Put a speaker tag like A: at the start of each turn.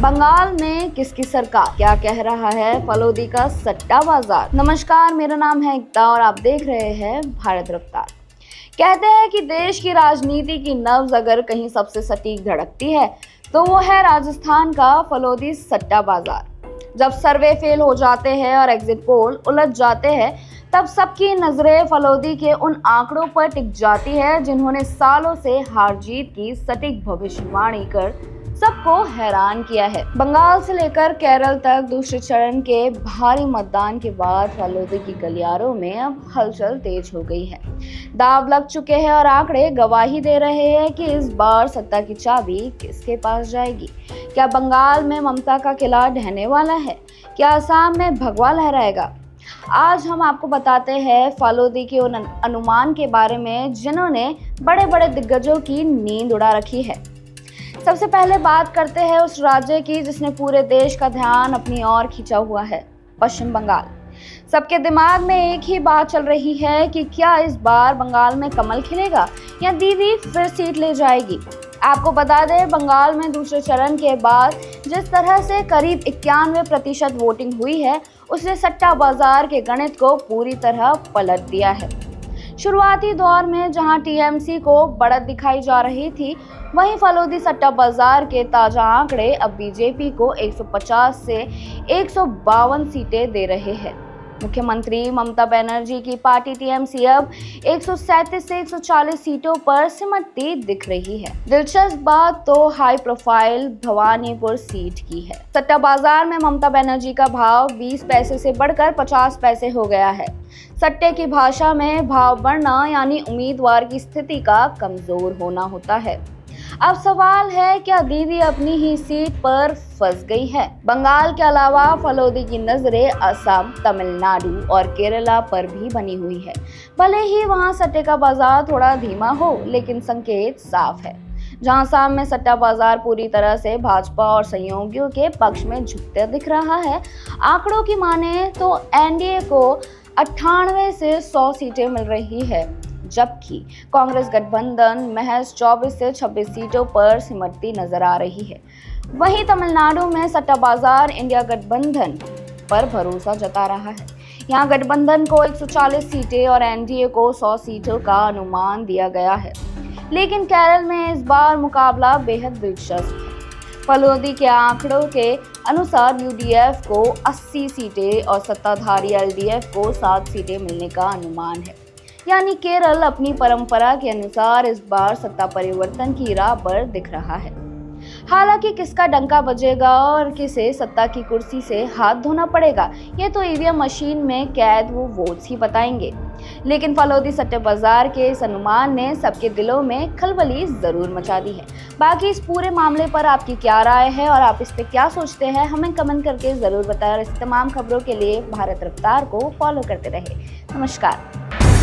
A: बंगाल में किसकी सरकार, क्या कह रहा है फलोदी का सट्टा बाजार। नमस्कार, मेरा नाम है एकता और आप देख रहे हैं भारत रफ्तार। कहते हैं कि देश की राजनीति की नब्ज अगर कहीं सबसे सटीक धड़कती है तो वो है राजस्थान का फलोदी सट्टा बाजार। जब सर्वे फेल हो जाते हैं और एग्जिट पोल उलझ जाते हैं तब सबकी नजरें फलोदी के उन आंकड़ों पर टिक जाती है जिन्होंने सालों से हार जीत की सटीक भविष्यवाणी कर सबको हैरान किया है। बंगाल से लेकर केरल तक दूसरे चरण के भारी मतदान के बाद फलोदी की गलियारों में अब हलचल तेज हो गई है। दाव लग चुके हैं और आंकड़े गवाही दे रहे हैं कि इस बार सत्ता की चाबी किसके पास जाएगी। क्या बंगाल में ममता का किला ढहने वाला है? क्या असम में भगवा लहराएगा? आज हम आपको बताते हैं फलोदी के उन अनुमान के बारे में जिन्होंने बड़े बड़े दिग्गजों की नींद उड़ा रखी है। सबसे पहले बात करते हैं उस राज्य की जिसने पूरे देश का ध्यान अपनी ओर खींचा हुआ है, पश्चिम बंगाल। सबके दिमाग में एक ही बात चल रही है कि क्या इस बार बंगाल में कमल खिलेगा या दीदी फिर सीट ले जाएगी। आपको बता दें, बंगाल में दूसरे चरण के बाद जिस तरह से करीब 91% वोटिंग हुई है उसने सट्टा बाजार के गणित को पूरी तरह पलट दिया है। शुरुआती दौर में जहां टीएमसी को बढ़त दिखाई जा रही थी, वहीं फलोदी सट्टा बाजार के ताजा आंकड़े अब बीजेपी को 150 से 152 सीटें दे रहे हैं। मुख्यमंत्री ममता बनर्जी की पार्टी टीएमसी अब 137 से 140 सीटों पर सिमटती दिख रही है। दिलचस्प बात तो हाई प्रोफाइल भवानीपुर सीट की है। सट्टा बाजार में ममता बनर्जी का भाव 20 पैसे से बढ़कर 50 पैसे हो गया है। सट्टे की भाषा में भाव बढ़ना यानी उम्मीदवार की स्थिति का कमजोर होना होता है। अब सवाल है, क्या दीदी अपनी ही सीट पर फंस गई है? बंगाल के अलावा फलोदी की नजरें असम, तमिलनाडु और केरला पर भी बनी हुई है। भले ही वहां सट्टे का बाजार थोड़ा धीमा हो, लेकिन संकेत साफ है। जहां असम में सट्टा बाजार पूरी तरह से भाजपा और सहयोगियों के पक्ष में झुकते दिख रहा है। आंकड़ों की माने तो एनडीए को 98 से 100 सीटें मिल रही है, जबकि कांग्रेस गठबंधन महज 24 से 26 सीटों पर सिमटती नजर आ रही है। वहीं तमिलनाडु में सट्टा बाजार इंडिया गठबंधन पर भरोसा जता रहा है। यहां गठबंधन को 140 सीटें और एनडीए को 100 सीटों का अनुमान दिया गया है। लेकिन केरल में इस बार मुकाबला बेहद दिलचस्प है। फलोदी के आंकड़ों के अनुसार यूडीएफ को 80 सीटें और सत्ताधारी एलडीएफ को 7 सीटें मिलने का अनुमान है। यानी केरल अपनी परंपरा के अनुसार इस बार सत्ता परिवर्तन की राह पर दिख रहा है। हालांकि किसका डंका बजेगा और किसे सत्ता की कुर्सी से हाथ धोना पड़ेगा, ये तो ईवीएम मशीन में कैद वो वोट्स ही बताएंगे। लेकिन फलोदी सट्टे बाजार के इस अनुमान ने सबके दिलों में खलबली जरूर मचा दी है। बाकी इस पूरे मामले पर आपकी क्या राय है और आप इस पे क्या सोचते हैं, हमें कमेंट करके जरूर बताएं। और इस तमाम खबरों के लिए भारत रफ्तार को फॉलो करते रहे। नमस्कार।